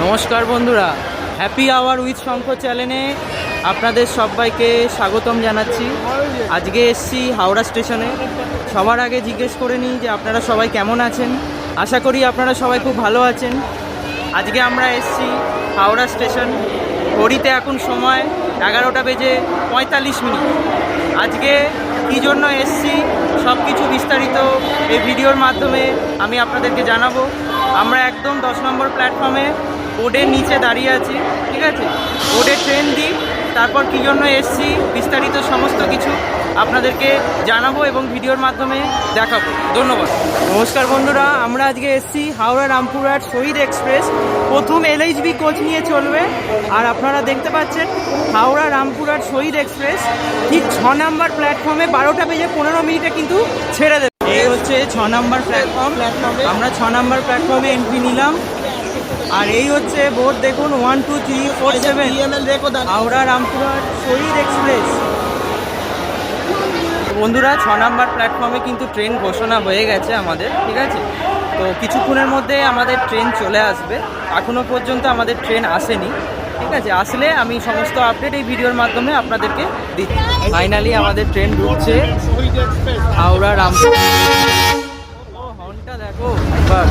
নমস্কার বন্ধুরা, happy hour with শঙ্খ চ্যানেলে আপনাদের সবাইকে স্বাগতম জানাচ্ছি। আজকে এসছি হাওড়া স্টেশনে। সবার আগে জিজ্ঞেস করে নিই যে আপনারা সবাই কেমন আছেন। আশা করি আপনারা সবাই খুব ভালো আছেন। আজকে আমরা এসছি হাওড়া স্টেশন। ঘড়িতে এখন সময় 11:45। আজকে কী জন্য এসছি সব কিছু বিস্তারিত এই ভিডিওর মাধ্যমে আমি আপনাদেরকে জানাবো। আমরা একদম 10 নম্বর প্ল্যাটফর্মে বোর্ডের নিচে দাঁড়িয়ে আছি, ঠিক আছে। বোর্ডে ট্রেন দিই, তারপর কী জন্য এসছি বিস্তারিত সমস্ত কিছু আপনাদেরকে জানাবো এবং ভিডিওর মাধ্যমে দেখাবো। ধন্যবাদ। নমস্কার বন্ধুরা, আমরা আজকে এসছি হাওড়া রামপুরহাট শহীদ এক্সপ্রেস। প্রথম এলএইচবি কোচ নিয়ে চলবে। আর আপনারা দেখতে পাচ্ছেন হাওড়া রামপুরহাট শহীদ এক্সপ্রেস ঠিক 6 নম্বর প্ল্যাটফর্মে 12:15 কিন্তু ছেড়ে দেবে। এই হচ্ছে 6 নম্বর প্ল্যাটফর্ম। আমরা 6 নম্বর প্ল্যাটফর্মে এন্ট্রি নিলাম। আর এই হচ্ছে বোর্ড দেখুন, 1 2 3 4 7 হাওড়া রামপুরহাট শহীদ এক্সপ্রেস। বন্ধুরা, 6 নম্বর প্ল্যাটফর্মে কিন্তু ট্রেন ঘোষণা হয়ে গেছে আমাদের, ঠিক আছে। তো কিছুক্ষণের মধ্যে আমাদের ট্রেন চলে আসবে। এখনও পর্যন্ত আমাদের ট্রেন আসেনি, ঠিক আছে। আসলে আমি সমস্ত আপডেট এই ভিডিওর মাধ্যমে আপনাদেরকে দিচ্ছি। ফাইনালি আমাদের ট্রেন ঢুকছে হাওড়া রামপুরহাট। হর্নটা দেখো একবার।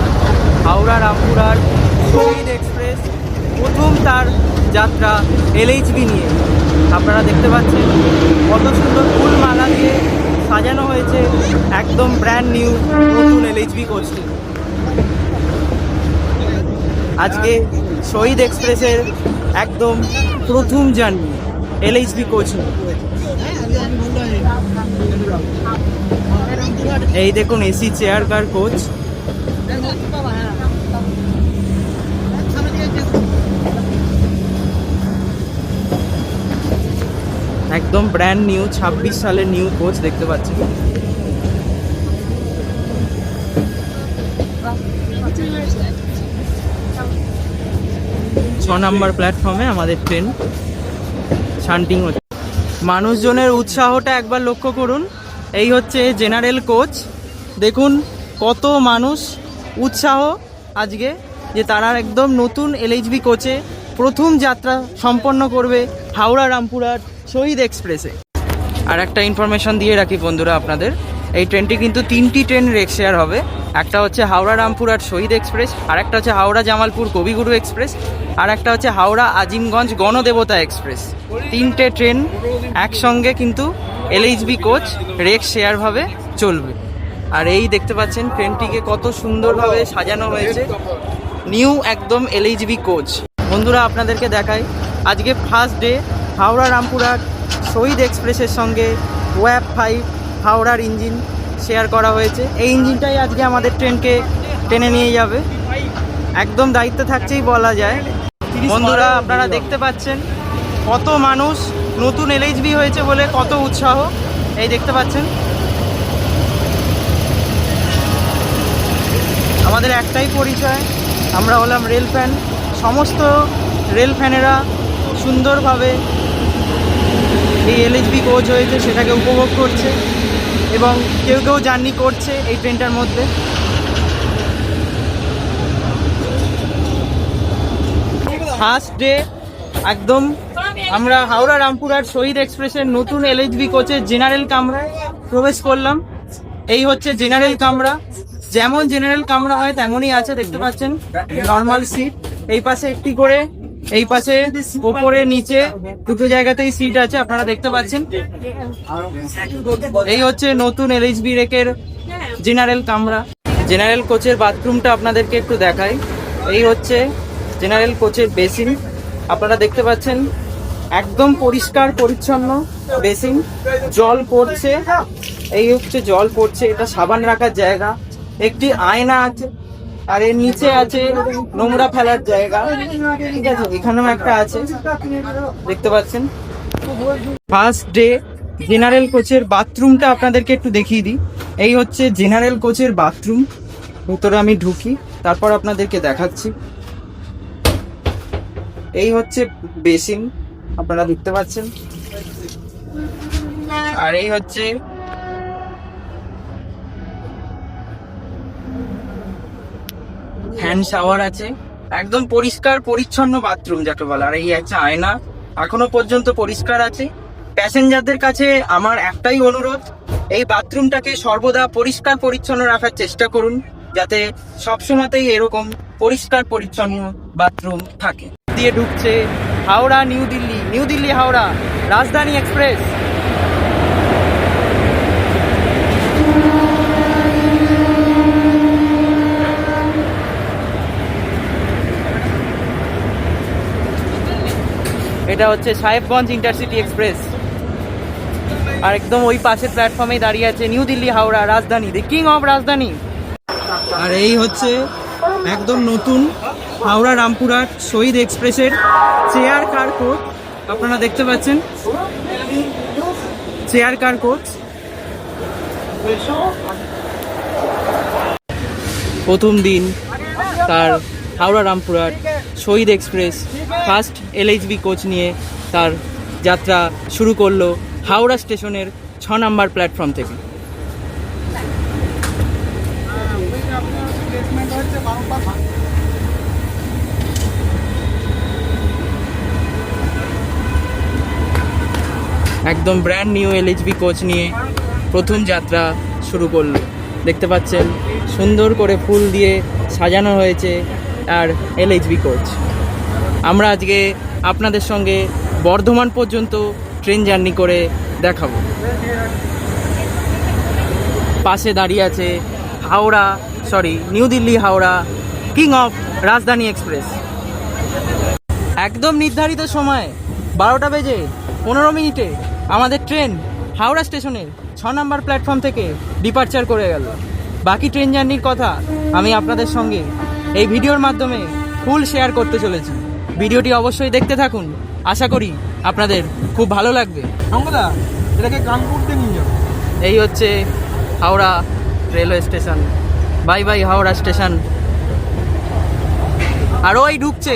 হাওড়া রামপুরহাট শহীদ এক্সপ্রেস প্রথম তার যাত্রা এলএইচবি নিয়ে। আপনারা দেখতে পাচ্ছেন কত সুন্দর ফুল মালা দিয়ে সাজানো হয়েছে একদম ব্র্যান্ড নিউ নতুন এলএইচবি কোচটি। আজকে শহীদ এক্সপ্রেসের একদম প্রথম জার্নি এলএইচবি কোচ। এই দেখুন এসি চেয়ার কার কোচ। একদম ব্র্যান্ড নিউ 26 সালের নিউ কোচ দেখতে পাচ্ছি। 6 নম্বর প্ল্যাটফর্মে আমাদের ট্রেন শান্টিং হচ্ছে। মানুষজনের উৎসাহটা একবার লক্ষ্য করুন। এই হচ্ছে জেনারেল কোচ। দেখুন কত মানুষ উৎসাহ আজকে যে তারা একদম নতুন এলএইচবি কোচে প্রথম যাত্রা সম্পন্ন করবে হাওড়া রামপুরহাট শহীদ এক্সপ্রেসে। আর একটা ইনফরমেশন দিয়ে রাখি বন্ধুরা আপনাদের, এই ট্রেনটি কিন্তু 3টি ট্রেন রেক শেয়ার হবে। একটা হচ্ছে হাওড়া রামপুরহাট শহীদ এক্সপ্রেস, আর একটা হচ্ছে হাওড়া জামালপুর কবিগুরু এক্সপ্রেস, আর একটা হচ্ছে হাওড়া আজিমগঞ্জ গণদেবতা এক্সপ্রেস। 3টে ট্রেন একসঙ্গে কিন্তু এলএইচবি কোচ রেক শেয়ারভাবে চলবে। আর এই দেখতে পাচ্ছেন ট্রেনটিকে কত সুন্দরভাবে সাজানো হয়েছে, নিউ একদম এলএইচবি কোচ। বন্ধুরা আপনাদেরকে দেখাই, আজকে ফার্স্ট ডে হাওড়া রামপুরহাট শহীদ এক্সপ্রেসের সঙ্গে ওয়াব 5 হাওড়ার ইঞ্জিন শেয়ার করা হয়েছে। এই ইঞ্জিনটাই আজকে আমাদের ট্রেনকে টেনে নিয়ে যাবে। একদম দায়িত্ব থাকছেই বলা যায়। বন্ধুরা আপনারা দেখতে পাচ্ছেন কত মানুষ, নতুন এলএইচবি হয়েছে বলে কত উৎসাহ। এই দেখতে পাচ্ছেন আমাদের একটাই পরিচয়, আমরা হলাম রেল ফ্যান। সমস্ত রেল ফ্যানেরা সুন্দরভাবে এই এলএইচবি কোচ হয়েছে সেটাকে উপভোগ করছে এবং কেউ কেউ জার্নি করছে এই ট্রেনটার মধ্যে। ফার্স্ট ডে একদম আমরা হাওড়া রামপুরহাট শহীদ এক্সপ্রেসের নতুন এলএইচবি কোচের জেনারেল কামরায় প্রবেশ করলাম। এই হচ্ছে জেনারেল কামরা। যেমন জেনারেল কামরা হয় তেমনই আছে, দেখতে পাচ্ছেন নর্মাল সিট। এই পাশে একটি করে, এই পাশে ওপরে নিচে দুটো জায়গাতেই সিট আছে, আপনারা দেখতে পাচ্ছেন। এই হচ্ছে নতুন এলএইচবি রেকের জেনারেল কামরা। জেনারেল কোচের বাথরুমটা আপনাদেরকে একটু দেখাই। এই হচ্ছে জেনারেল কোচের বেসিন। আপনারা দেখতে পাচ্ছেন একদম পরিষ্কার পরিচ্ছন্ন বেসিন, জল পড়ছে। এই হচ্ছে জল পড়ছে, এটা সাবান রাখার জায়গা। একটি আয়না আছে, আর এর নিচে আছে নোংরা ফেলার জায়গা, ঠিক আছে। এখানেও একটা আছে, দেখতে পাচ্ছেন। ফার্স্ট ডে জেনারেল কোচের বাথরুমটা আপনাদেরকে একটু দেখিয়ে দিই। এই হচ্ছে জেনারেল কোচের বাথরুম। ভিতরে আমি ঢুকি, তারপর আপনাদেরকে দেখাচ্ছি। এই হচ্ছে বেসিন, আপনারা দেখতে পাচ্ছেন। আর এই হচ্ছে হ্যান্ড শাওয়ার আছে, একদম পরিষ্কার পরিচ্ছন্ন বাথরুম যাকে বলে। আর এই একটা আয়না এখনো পর্যন্ত পরিষ্কার আছে। প্যাসেঞ্জারদের কাছে আমার একটাই অনুরোধ, এই বাথরুমটাকে সর্বদা পরিষ্কার পরিচ্ছন্ন রাখার চেষ্টা করুন, যাতে সবসময়তেই এরকম পরিষ্কার পরিচ্ছন্ন বাথরুম থাকে। দিয়ে ঢুকছে হাওড়া নিউ দিল্লি, নিউ দিল্লি হাওড়া রাজধানী এক্সপ্রেস। এটা হচ্ছে সাহেবগঞ্জ ইন্টারসিটি এক্সপ্রেস। আর একদম ওই পাশের প্ল্যাটফর্মে দাঁড়িয়ে আছে নিউ দিল্লি হাওড়া রাজধানী, দ্য কিং অফ রাজধানী। আর এই হচ্ছে একদম নতুন হাওড়া রামপুরহাট শহীদ এক্সপ্রেসের চেয়ার কার কোচ। আপনারা দেখতে পাচ্ছেন চেয়ার কার কোচ। প্রথম দিন তার হাওড়া রামপুরহাট শহীদ এক্সপ্রেস ফার্স্ট LHB কোচ নিয়ে তার যাত্রা শুরু করলো হাওড়া স্টেশনের 6 নম্বর প্ল্যাটফর্ম থেকে। একদম ব্র্যান্ড নিউ LHB কোচ নিয়ে প্রথম যাত্রা শুরু করলো। দেখতে পাচ্ছেন সুন্দর করে ফুল দিয়ে সাজানো হয়েছে আর LHB কোচ। আমরা আজকে আপনাদের সঙ্গে বর্ধমান পর্যন্ত ট্রেন জার্নি করে দেখাবো। পাশে দাঁড়িয়ে আছে new Delhi Howrah king of রাজধানী এক্সপ্রেস। একদম নির্ধারিত সময় 12টা বেজে 15 মিনিটে আমাদের ট্রেন হাওড়া স্টেশনের 6 নম্বর প্ল্যাটফর্ম থেকে ডিপারচার করে গেল। বাকি ট্রেন জার্নির কথা আমি আপনাদের সঙ্গে এই ভিডিওর মাধ্যমে ফুল শেয়ার করতে চলেছি। ভিডিওটি অবশ্যই দেখতে থাকুন, আশা করি আপনাদের খুব ভালো লাগবে। এই হচ্ছে Howrah railway station. Bye bye Howrah station. আর ওই ঢুকছে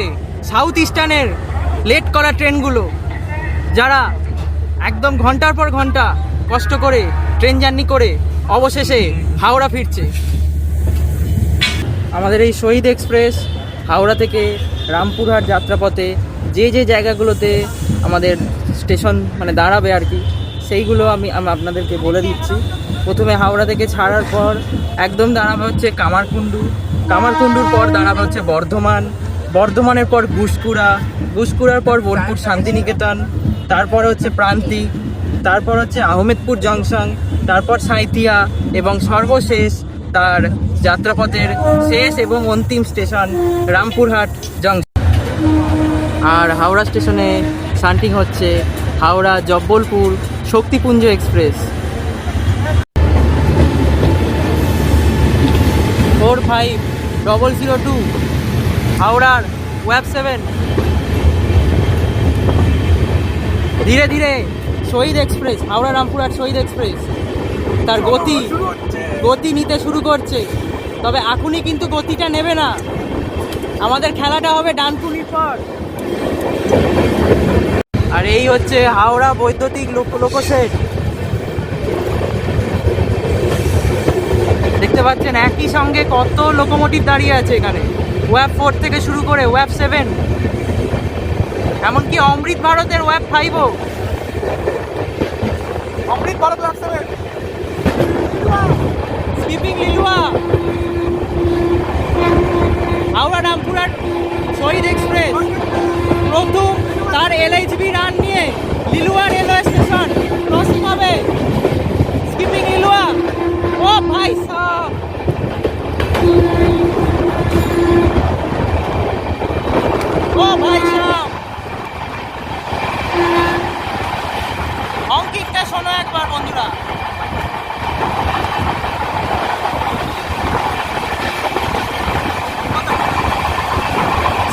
সাউথ ইস্টার্নের লেট করা ট্রেনগুলো, যারা একদম ঘন্টার পর ঘন্টা কষ্ট করে ট্রেন জার্নি করে অবশেষে হাওড়া ফিরছে। আমাদের এই শহীদ এক্সপ্রেস হাওড়া থেকে রামপুরহাট যাত্রাপথে যে যে জায়গাগুলোতে আমাদের স্টেশন দাঁড়াবে আর কি, সেইগুলো আমি আপনাদেরকে বলে দিচ্ছি। প্রথমে হাওড়া থেকে ছাড়ার পর একদম দাঁড়াবে হচ্ছে কামারকুণ্ডু, কামারকুণ্ডুর পর দাঁড়াবে হচ্ছে বর্ধমান, বর্ধমানের পর গুসকুড়ার পর বোলপুর শান্তিনিকেতন, তারপর হচ্ছে প্রান্তিক, তারপর হচ্ছে আহমেদপুর জংশন, তারপর সাঁইথিয়া এবং সর্বশেষ তার যাত্রাপথের শেষ এবং অন্তিম স্টেশন রামপুরহাট জংশন। আর হাওড়া স্টেশনে শান্টিং হচ্ছে হাওড়া জব্বলপুর শক্তিপুঞ্জ এক্সপ্রেস। 45002 হাওড়ার ওয়েব 7। ধীরে ধীরে শহীদ এক্সপ্রেস হাওড়া রামপুরহাট শহীদ এক্সপ্রেস তার গতি নিতে শুরু করছে। তবে এখনই কিন্তু গতিটা নেবে না, আমাদের খেলাটা হবে ডানকুনির পর। আর এই হচ্ছে হাওড়া বৈদ্যুতিক লোকোশেড। দেখতে পাচ্ছেন একই সঙ্গে কত লোকোমোটিভ দাঁড়িয়ে আছে এখানে, ওয়েব 4 থেকে শুরু করে ওয়েব 7, এমনকি অমৃত ভারতের ওয়েব 5ও। অমৃত ভারত ওয়েব 7, স্কিপিং লিলুয়া। হাওড়া রামপুরহাট শহীদ এক্সপ্রেস প্রথম তার LHB রান নিয়ে লিলুয়া রেলওয়ে স্টেশন ক্রসিং হবে। স্কিপিং লিলুয়া, ও ভাই সাহেব, ও ভাই সাহেব, অঙ্কিকটা শোনো একবার বন্ধুরা।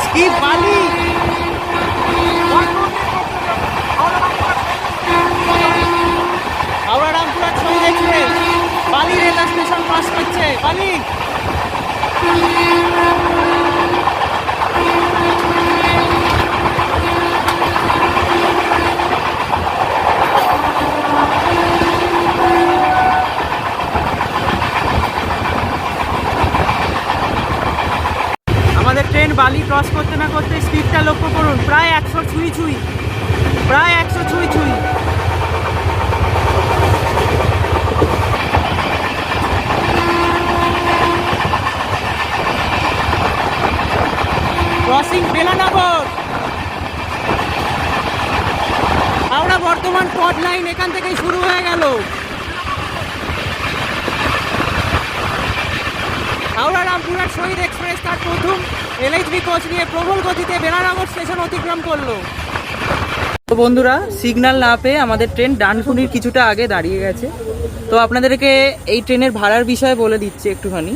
স্কিপ বালি, হাওড়া রামপুরহাট শহীদ এক্সপ্রেস বালি রেলওয়ে স্টেশন পাস করছে। বালি আমাদের ট্রেন বালি ক্রস করতে না করতে স্পিডটা লক্ষ্য করুন, প্রায় 100 ছুঁই ছুঁই, প্রায় 100 ছুঁই ছুঁই। ক্রসিং বেলানগর, হাওড়া বর্ধমান পথ লাইন এখান থেকেই শুরু হয়ে গেল। হাওড়া রামপুরহাট শহীদ এক্সপ্রেস তার প্রথম LHB কোচ নিয়ে প্রবল গতিতে বেলানগর স্টেশন অতিক্রম করলো। তো বন্ধুরা, সিগন্যাল না পেয়ে আমাদের ট্রেন ডানকুনির কিছুটা আগে দাঁড়িয়ে গেছে। তো আপনাদেরকে এই ট্রেনের ভাড়ার বিষয়ে বলে দিচ্ছি একটুখানি।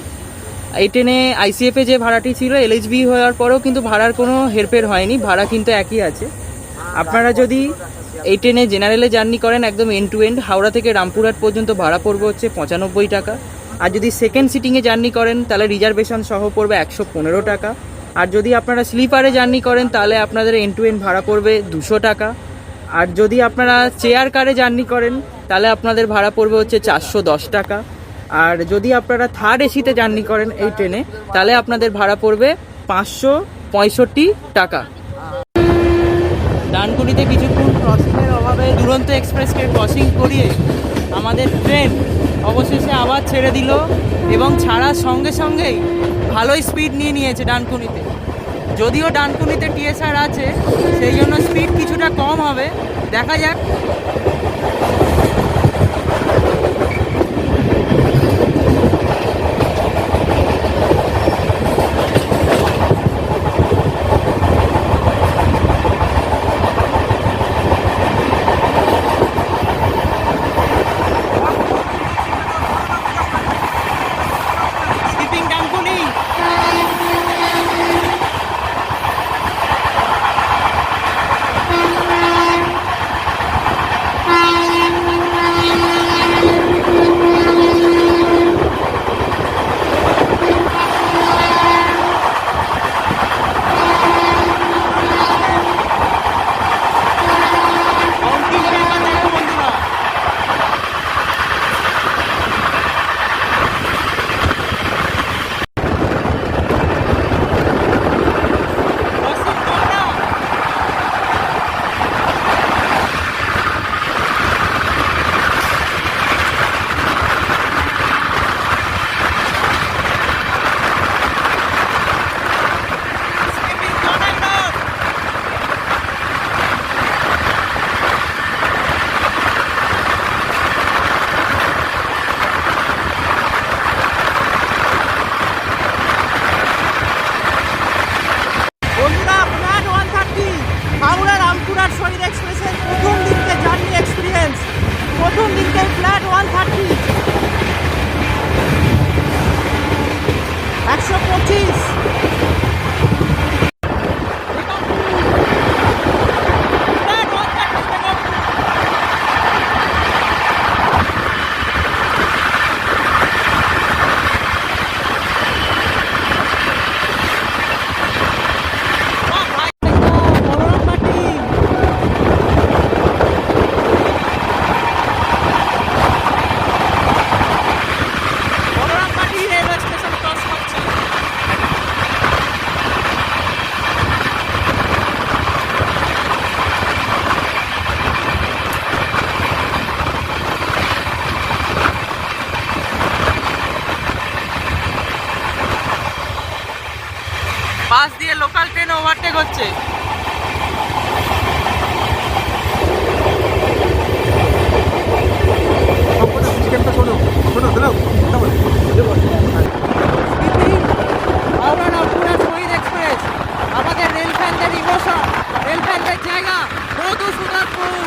এই ট্রেনে ICF যে ভাড়াটি ছিল LHB হওয়ার পরেও কিন্তু ভাড়ার কোনো হেরফের হয়নি, ভাড়া কিন্তু একই আছে। আপনারা যদি এই ট্রেনে জেনারেলে জার্নি করেন একদম এন্ড টু এন্ড হাওড়া থেকে রামপুরহাট পর্যন্ত ভাড়া পড়বে হচ্ছে 95 টাকা। আর যদি সেকেন্ড সিটিংয়ে জার্নি করেন তাহলে রিজার্ভেশন সহ পড়বে 115 টাকা। আর যদি আপনারা স্লিপারে জার্নি করেন তাহলে আপনাদের এন্ড টু এন্ড ভাড়া পড়বে 200 টাকা। আর যদি আপনারা চেয়ার কারে জার্নি করেন তাহলে আপনাদের ভাড়া পড়বে হচ্ছে 410 টাকা। আর যদি আপনারা থার্ড এসিতে জার্নি করেন এই ট্রেনে তাহলে আপনাদের ভাড়া পড়বে 565 টাকা। ডানকুনিতে কিছুক্ষণ ক্রসিংয়ের অভাবে দুরন্ত এক্সপ্রেসকে ক্রসিং করিয়ে আমাদের ট্রেন অবশেষে আবার ছেড়ে দিল এবং ছাড়ার সঙ্গে সঙ্গেই ভালোই স্পিড নিয়ে নিয়েছে ডানকুনিতে। যদিও ডানকুনিতে TSR আছে সেই জন্য স্পিড কিছুটা কম হবে, দেখা যাক। প্রথম দিনকে ফ্ল্যাট 130 125 পাশ দিয়ে লোকাল ট্রেন ওভারটেক হচ্ছে। হাওড়া রামপুরহাট শহীদ এক্সপ্রেস, আমাদের রেল ফ্যানদের ইমোশন, রেল ফ্যানদের জায়গা মধুসূদনপুর।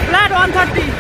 Flat 130.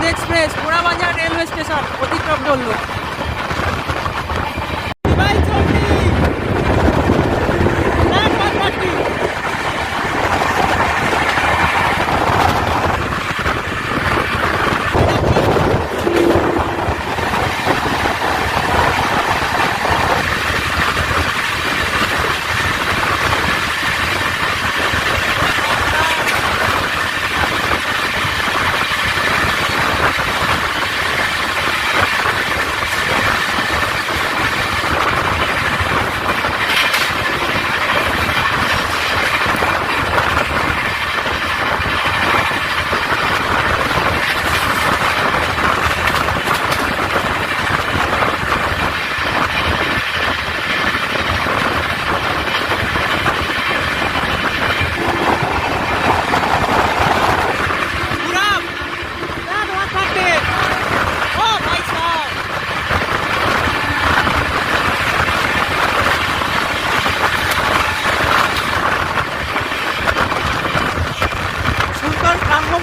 শহীদ এক্সপ্রেস পোড়াবাজার রেলওয়ে স্টেশন অতিক্রম করলো।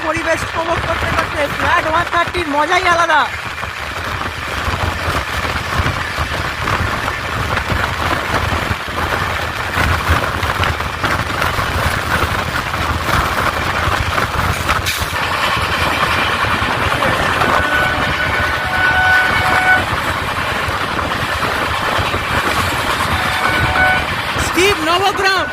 পরিবেশ উপভোগ করতে করতে ফ্ল্যাট 130 মজাই আলাদা। Skip Nabagram.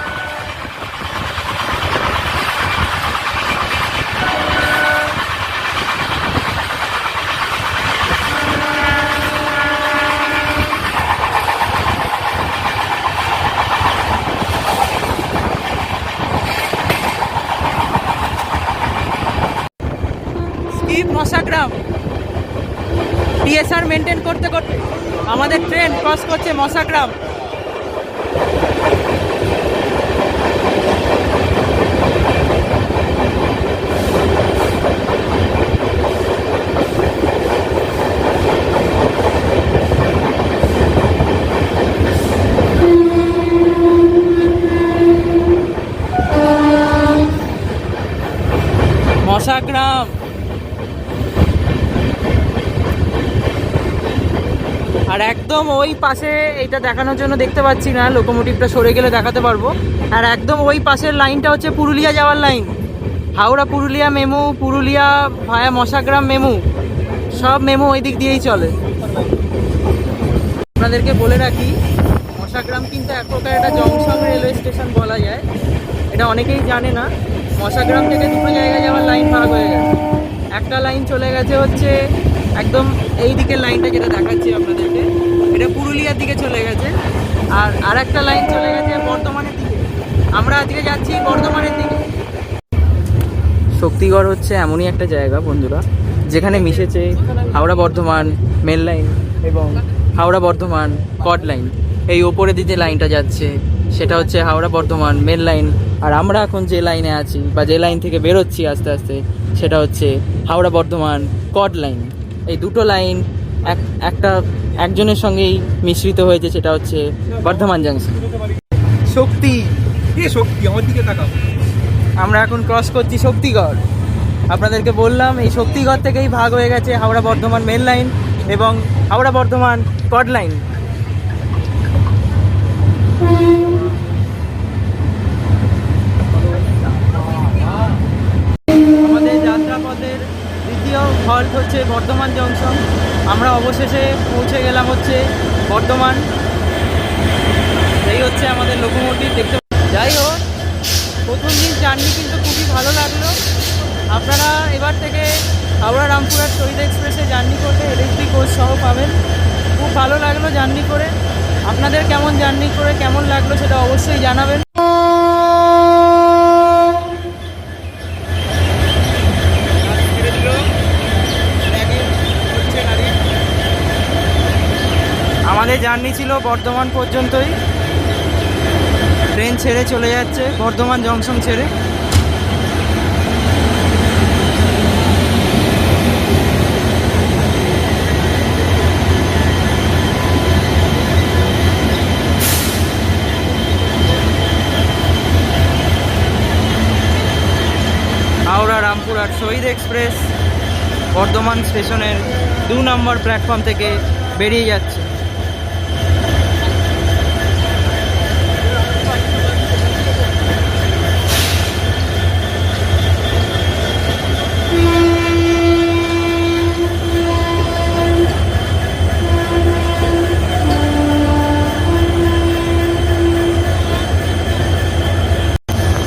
Mashagram. TSR maintain করতে করতে আমাদের ট্রেন ক্রস করছে মশাগ্রাম। মশাগ্রাম আর একদম ওই পাশে, এইটা দেখানোর জন্য দেখতে পাচ্ছি না, লোকোমোটিভটা সরে গেলে দেখাতে পারবো। আর একদম ওই পাশের লাইনটা হচ্ছে পুরুলিয়া যাওয়ার লাইন। হাওড়া পুরুলিয়া মেমু, পুরুলিয়া ভায়া মশাগ্রাম মেমু, সব মেমু ওই দিক দিয়েই চলে। আপনাদেরকে বলে রাখি, মশাগ্রাম কিন্তু এক প্রকার একটা জংশন রেলওয়ে স্টেশন বলা যায়। এটা অনেকেই জানে না। মশাগ্রাম থেকে দুটো জায়গায় যাওয়ার লাইন ভাগ হয়ে গেছে। একটা লাইন চলে গেছে হচ্ছে একদম এই দিকের লাইনটা যেটা দেখাচ্ছি আপনাদেরকে, এটা পুরুলিয়ার দিকে চলে গেছে। আর আরেকটা লাইন চলে গেছে বর্ধমানের দিকে। আমরা আজকে যাচ্ছি বর্ধমানের দিকে। শক্তিগড় হচ্ছে এমনই একটা জায়গা বন্ধুরা, যেখানে মিশেছে হাওড়া বর্ধমান মেল লাইন এবং হাওড়া বর্ধমান কড লাইন। এই ওপরে দিকে লাইনটা যাচ্ছে সেটা হচ্ছে হাওড়া বর্ধমান মেল লাইন। আর আমরা এখন যে লাইনে আছি বা যে লাইন থেকে বেরোচ্ছি আস্তে আস্তে, সেটা হচ্ছে হাওড়া বর্ধমান কড লাইন। এই দুটো লাইন একজনের সঙ্গেই মিশ্রিত হয়েছে, সেটা হচ্ছে বর্ধমান জাংশন। শক্তি আমার দিকে তাকাও। আমরা এখন ক্রস করছি শক্তিগড়। আপনাদেরকে বললাম এই শক্তিগড় থেকেই ভাগ হয়ে গেছে হাওড়া বর্ধমান মেল লাইন এবং হাওড়া বর্ধমান কড লাইন। আমাদের যাত্রাপথের দ্বিতীয় হল্ট হচ্ছে বর্ধমান জংশন। আমরা অবশেষে পৌঁছে গেলাম হচ্ছে বর্ধমান। এই হচ্ছে আমাদের লোকোমোটিভ দেখতে। যাই হোক, প্রথম দিন জার্নি কিন্তু খুবই ভালো লাগলো। আপনারা এবার থেকে হাওড়া রামপুরহাট শহীদ এক্সপ্রেসে জার্নি করলে এলএসবি কোচ সহ পাবেন। খুব ভালো লাগলো জার্নি করে। আপনাদের কেমন জার্নি করে কেমন লাগলো সেটা অবশ্যই জানাবেন। আমাদের জার্নি ছিল বর্ধমান পর্যন্তই। ট্রেন ছেড়ে চলে যাচ্ছে বর্ধমান জংশন ছেড়ে। হাওড়া রামপুরহাট শহীদ এক্সপ্রেস বর্ধমান স্টেশনের 2 নম্বর প্ল্যাটফর্ম থেকে বেরিয়ে যাচ্ছে।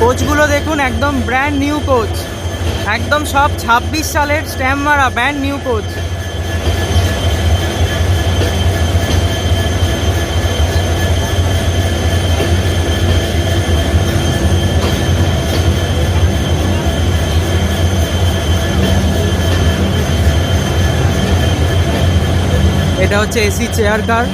কোচগুলো দেখুন, একদম ব্র্যান্ড নিউ কোচ, একদম সব 26 সালের স্ট্যাম্প মারা ব্র্যান্ড নিউ কোচ। এটা হচ্ছে এসি চেয়ার কার।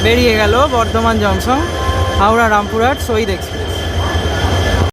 বেরিয়ে গেল বর্ধমান জংশন হাওড়া রামপুরহাট শহীদ এক্সপ্রেস।